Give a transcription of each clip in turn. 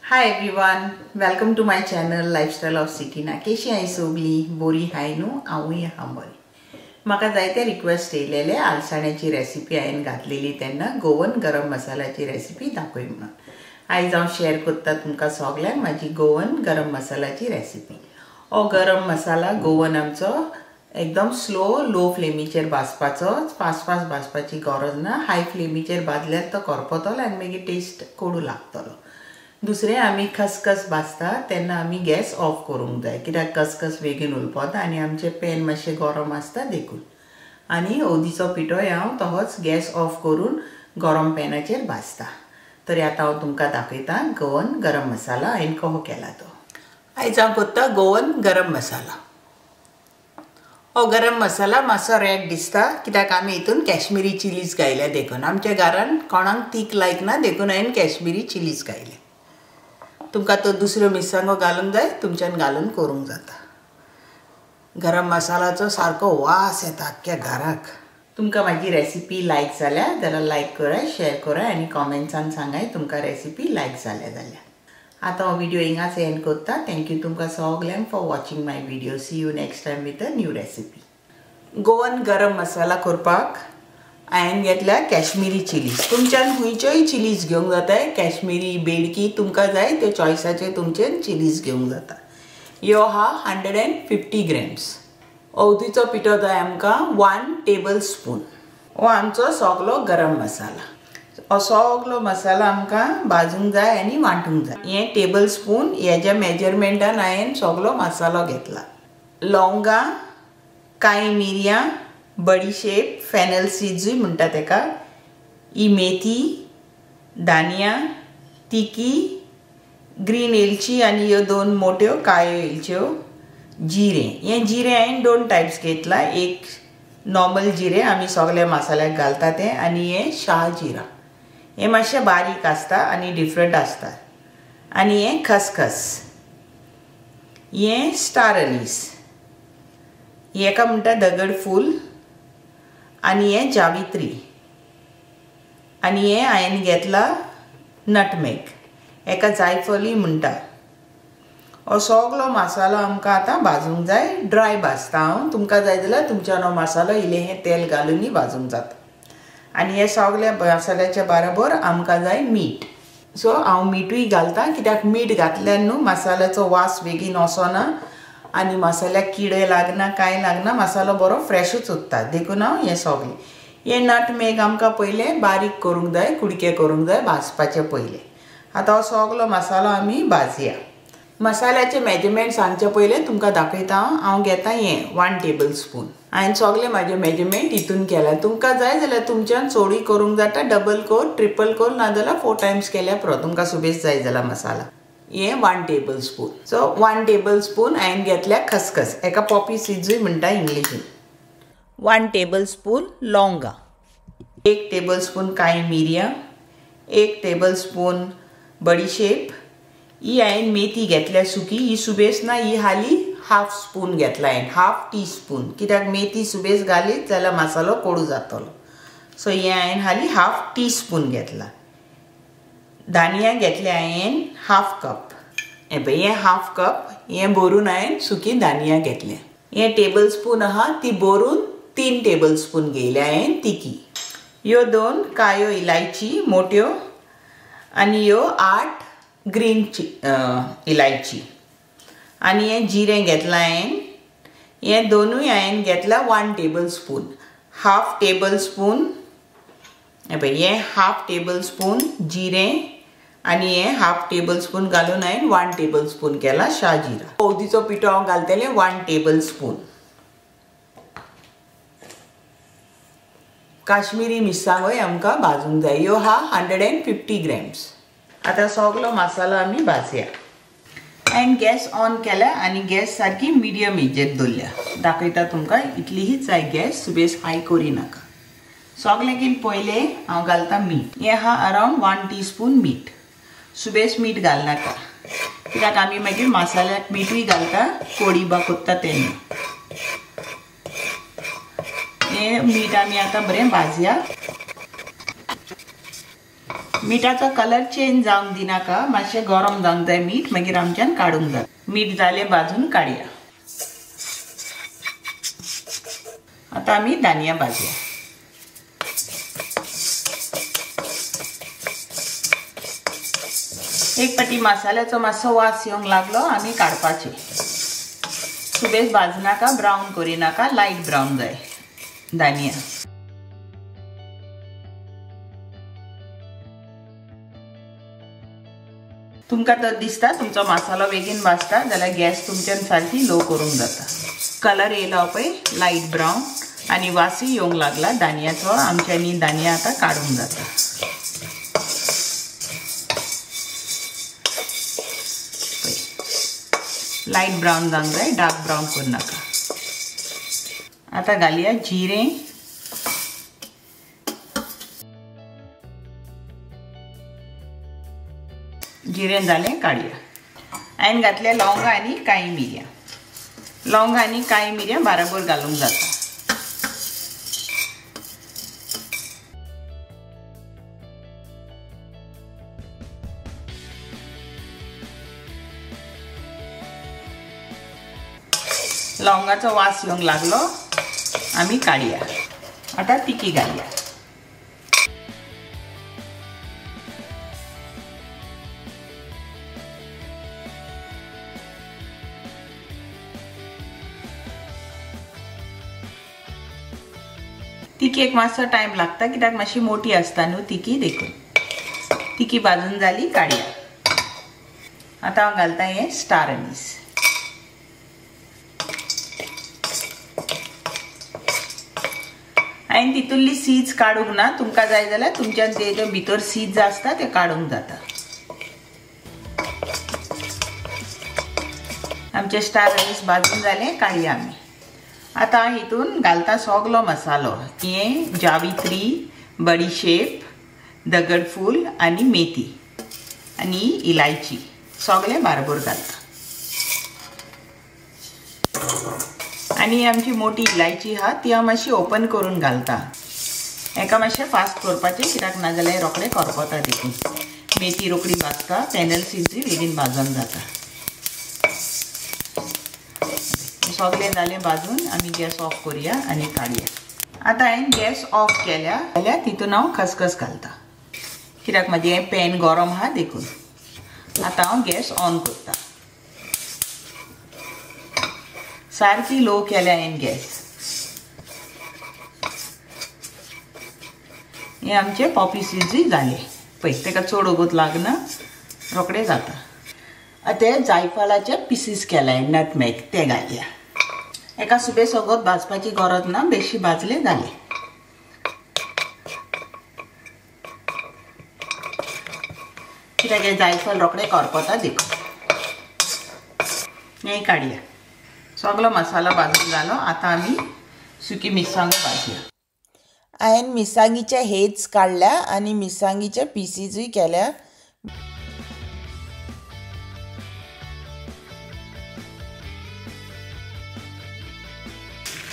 High everyone, welcome to my channel lifestyle of सिटीना. केशी हाय सगळी बरी हाय न्हू? हांवूय हांव बरी. म्हाका जायते रिक्वेस्ट येयलेले आलसाण्याची रेसिपी हांवें घातलेली तेन्ना गोवन गरम मसाल्याची रेसिपी दाखय म्हणून. आयज हांव शेअर करता तुमकां सगल्यांक म्हाजी गोवन गरम मसाल्याची रेसिपी. हो गरम मसाला गोवन आमचो एकदम लो फ्लेमीचेर भाजपाचो. फास्ट भाजपाची गरज ना. हाय फ्लेमीचेर भाजल्यार तो करपतलो आनी मागीर टेस्ट कडू लागतलो. दुसरें आमी खसखस भाजता तेन्ना आमी गॅस ऑफ करूंक जाय, कित्याक खसखस बेगीन उलपता आनी आमचें पॅन मातशें गरम आसता देखून. आनी हळदीचो पिठोय हांव तोच गॅस ऑफ करून गरम पॅनाचेर भाजता. तरी आतां हांव तुमकां दाखयतां गोवन गरम मसाला हांवें कहो केला तो. आयज हांव करता गोवन गरम मसाला. हो गरम मसाला मातसो रेड दिसता कित्याक आमी हितून कॅश्मिरी चिलीज घायल्या देखून. आमच्या घरान कोणाक तीख लायक ना देखून हांवें कॅश्मिरी चिलीज घायले. तुमकां तो दुसऱ्यो मिरसांगो घालूंक जाय तुमच्यान घालून करूंक जाता. गरम मसालाचो सारको वास येता आख्ख्या घराक. तुमकां म्हाजी रेसिपी लायक जाल्यार लायक कराय, शेअर कराय आनी कॉमेंट्सान सांगाय तुमकां रेसिपी लायक जाल्या जाल्यार. आतां हो व्हिडिओ हिंगाच एंड करता. थँक्यू तुमकां सगल्यांक for watching my video. See you next time with a new recipe. Goan garam masala करपाक हांवें घेतल्या कॅश्मिरी चिलीज. तुमच्यान खंयच्योय चिलीज घेवंक जाताय. कॅश्मिरी, बेडकी तुमकां जाय त्यो चॉयसाचे तुमच्यान चिलीज घेवंक जाता. ह्यो आहा 150 ग्रॅम्स. हळदीचो पिठो जाय आमकां 1 टेबल स्पून. हो आमचो सगलो गरम मसाला. हो सगलो मसाला आमकां भाजूंक जाय आनी वांटूंक जाय. हें टेबल स्पून हेज्या मेजरमेंटान हांवें सगलो मसालो घेतला. लवंगां, काळी मिरयां, बडीशेप, फेनल सीड्स म्हणटा तेका, ही मेथी, दानिया, तिकी, ग्रीन एलची आनी ह्यो 2 मोठ्यो काळ्यो एलच्यो, जिरें. हें जिरें हांवें 2 टायप्स घेतला. एक नॉर्मल जिरें आमी सगल्या मसाल्याक घालता तें, आनी हें शाह जिरा. हें मातशें बारीक आसता आनी डिफरंट आसता. आनी हें खसखस. हें स्टार अनीस. हेका म्हणटा दगड फूल. आनी हें जावित्री. आनी हें हांवें घेतला नटमेग. हेका जायफली म्हणटा. हो सगलो मसालो आमकां आतां भाजूंक जाय. ड्राय भाजता हांव. तुमकां जाय जाल्यार तुमच्यान हो मसालो इल्लें तेल घालूनय भाजूंक जाता. आनी हे सगल्या मसाल्याच्या बरोबर आमकां जाय मीठ. सो हांव मीठूय घालता कित्याक मीठ घातल्यार न्हू मसाल्याचो वास बेगीन वचना आनी मसाल्याक किडे लागना, कांय लागना. मसालो बरो फ्रेशूच उरता देखून हांव हें सगलें. हें नटमेग आमकां पयलें बारीक करूंक जाय, कुडके करूंक जाय भाजपाचे पयलें. आतां हो सगलो मसालो आमी भाजया. मसाल्याचें मेजरमेंट सांगचे पयलें तुमकां दाखयता हांव घेता हें 1 टेबल स्पून. हांवें सगलें म्हाजें मेजरमेंट हितून केलां. तुमकां जाय जाल्यार तुमच्यान चोडूय करूंक जाता. डबल कोर, ट्रिपल कोर नाजाल्यार 4 टायम्स केल्यार पुरो तुमकां सुबेज जाय जाल्यार मसाला. हें 1 table spoon. So 1 table spoon हांवें घेतल्या खसखस. हेका पॉपी सीड्सूय म्हणटा इंग्लिशीन. 1 टेबल स्पून लवंगां, 1 टेबल स्पून काळी मिरयां, 1 टेबल स्पून बडीशेप. ही हांवें मेथी घेतल्या सुकी. ही सुबेज ना, ही हाली हाफ स्पून घेतला हांवें, हाफ टीस्पून. कित्याक मेथी सुबेज घालीत जाल्यार मसालो कडू जातलो. सो हें हांवें हाली हाफ टीस्पून घेतला. दानिया घेतले हांवें हाफ कप. हें पळय हें हाफ कप. हें भरून हांवें सुकी दानिया घेतले. हें टेबल स्पून आहा ती भरून 3 टेबल स्पून घेयल्या हांवें तिकी. ह्यो 2 काळ्यो इलायची मोठ्यो आनी ह्यो 8 ग्रीन इलायची. आनी हें जिरें घेतलां हांवें. हें दोनूय हांवें घेतला 1 table spoon. Half table spoon हें पळय हें हाफ टेबल स्पून जिरें आनी हें हाफ टेबल स्पून घालून हांवें 1 टेबल स्पून केला शाह जिरा. हळदीचो पिठो हांव घालतलें 1 टेबल स्पून. काश्मीरी मिरसांगोय आमकां भाजूंक जाय. ह्यो हा 150 ग्रॅम्स. आतां सगलो मसालो आमी भाजया. हांवें गॅस ऑन केल्या आनी गॅस सारकी मिडियम हेजेर दवरल्या. दाखयता तुमकां इतलीच जाय गॅस, सुबेज हाय करी नाका. सगळ्याकीन पयलें हांव घालता मीठ. हें आहा अरावंड 1 टीस्पून मीठ. सुबेज मीठ घालनाका कित्याक आमी मागीर मसाल्याक मीठूय घालता कोळिबा कोत्ता तेन्ना. हें मीठ आमी आतां बरें भाजया. मिठाचो कलर चेंज जावंक दिनाका, मातशें गरम जावंक जाय मीठ, मागीर आमच्यान काडूंक जाय। मीठ जालें भाजून काडया। आता आमी दानिया भाजया। एक पाटी मसाल्याचो मातसो वास येवंक लागलो आमी काडपाचे। सुबेज भाजनाका, ब्रावन करिनाका, लायट ब्रावन जाय दानिया। तुमकां तर दिसता तुमचो मसालो बेगीन भाजता जाल्यार गॅस तुमच्यान सारकी लो करूंक जाता। कलर येयलो पळय लायट ब्रावन आनी वासूय येवंक लागला दानियाचो, आमच्यांनी दानिया आतां काडूंक जाता। लायट ब्रावन जावंक जाय, डार्क ब्रावन करनाका। आतां घालया जिरें, जिरें जालें काडया। हांवें घातले लवंगा आनी काळी मिरयां। लवंगा आनी काळी मिरयां बाराबर घालूंक जाता। लवंगाचो वास येवंक लागलो आमी काडया। आतां तिकी घालया। तिकेक मातसो टायम लागता कित्याक मातशी मोठी आसता न्हू तिकी देखून। तिकी भाजून जाली काडया। आतां हांव घालता हें स्टार अनीस। हांवें तितूंतली सीड्स काडूंक ना, तुमकां जाय जाल्यार तुमच्यान तेजे भितर सीड्स आसता ते काडूंक जाता। आमचे स्टार अनीस भाजून जालें काडया आमी। आतां हितून घालता सगलो मसालो। हें जावित्री, बडीशेप, दगडफूल आनी मेथी आनी इलायची सगळें बारबर घालता। आनी आमची मोठी इलायची आहा ती हांव मातशी ओपन करून घालता। हेका मातशें फास्ट करपाचें कित्याक नाजाल्यार रोखडें करपता देखून। मेथी रोखडी भाजता, फॅनल सीड्सूय बेगीन भाजून जाता। सगळें जालें भाजून आमी गॅस ऑफ करुया आनी काडया। आतां हांवें गॅस ऑफ केल्या जाल्यार तितून हांव खसखस घालता कित्याक म्हाजें हें पॅन गरम आहा देखून। आतां हांव गॅस ऑन करता। सारकी लो केल्या हांवें गॅस। हे आमचे पॉपी सीड्सूय जाले पळय, ताका चड वगत लागना, रोखडें जाता। आतां जायफळाचे पिसीस केलाय, नटमेग ते घालया। एका सुबे सगळं भाजपाची गरज ना, बेश्टी भाजले जाले। कित्याक हे जायफळ रोखडें करपता देखून। हें काडया। सगळो मसालो भाजून जालो। आतां आमी सुकी मिरसांगो भाजया। हांवें मिरसांगीचे हेड्स काडल्या आनी मिरसांगीचे पिसीसूय केल्या।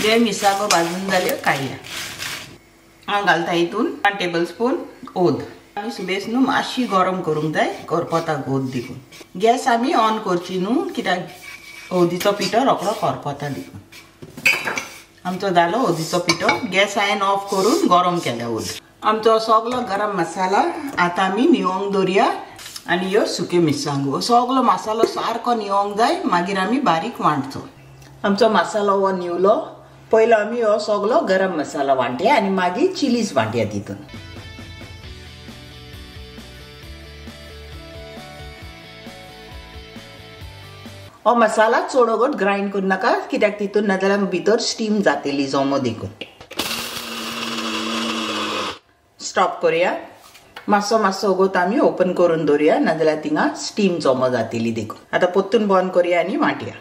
जे मिरसांगो भाजून जाल्यो काडया। हांव घालता हितून 1 टेबलस्पून ओद। आमी सुबेज न्हू मातशी गरम करूंक जाय, करपता ओद देखून। गॅस आमी ऑन करची न्हू कित्याक ओदीचो पिठो रोखडो करपता देखून। आमचो जालो ओदीचो पिठो। गॅस हांवें ऑफ करून गरम केल्या ओद। आमचो सगळो गरम मसाला आतां आमी निवोंक दवरया आनी ह्यो सुक्यो मिरसांगो सगळो मसालो सारको निवोंक जाय, मागीर आमी बारीक वांटचो। आमचो मसालो हो निवलो। पयलो आमी हो सगळो गरम मसाला वांटया आनी मागीर चिलीज वांटया तितून। हो मसाला चड वगत ग्राइंड करूं नाका कित्याक तितून नाजाल्यार भितर स्टीम जातली जोमो देखून। स्टॉप करुया। मातसो मातसो वगत आमी ओपन करून दवरुया, नाजाल्यार थिंगा स्टीम जोमो जातली देखून। आतां पोत्तून बंद करुया आनी वांटया।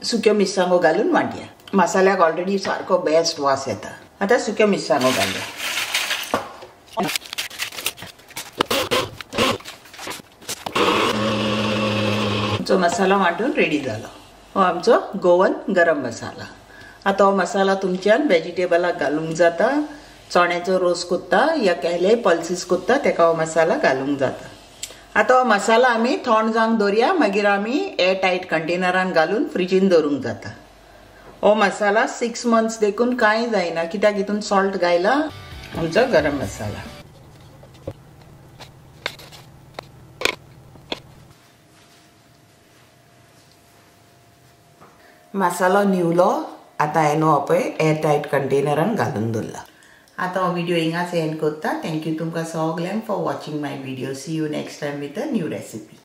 सुक्यो मिरसांगो घालून वांटया। मसाल्याक ऑलरेडी सारको बेस्ट वास येता। आतां सुक्यो मिरसांगो घालया। आमचो मसालो वांटून रेडी जालो। हो आमचो गोवन गरम मसाला। आतां हो मसाला तुमच्यान वेजिटेबलाक घालूंक जाता, चण्याचो रोस कोत्ता या केले पल्सीस कोत्ता तेका हो मसाला घालूंक जाता। आता हो मसाला आमी थंड जावंक दवरया, मागीर आमी एअर टाइट कंटेनरान घालून फ्रिजीन दवरूंक जाता। हो मसाला 6 मंथ्स देखून कांय जायना, कित्याक हितून सॉल्ट घायला आमचो गरम मसाला। मसालो न्यूलो आता हांवें हो पळय एअर टाइट कंटेनरान घालून दवरला। आता हो व्हिडिओ हिंगाच एंड करता। थँक्यू तुमकां सगल्यांक for watching my video. See you next time with a new recipe.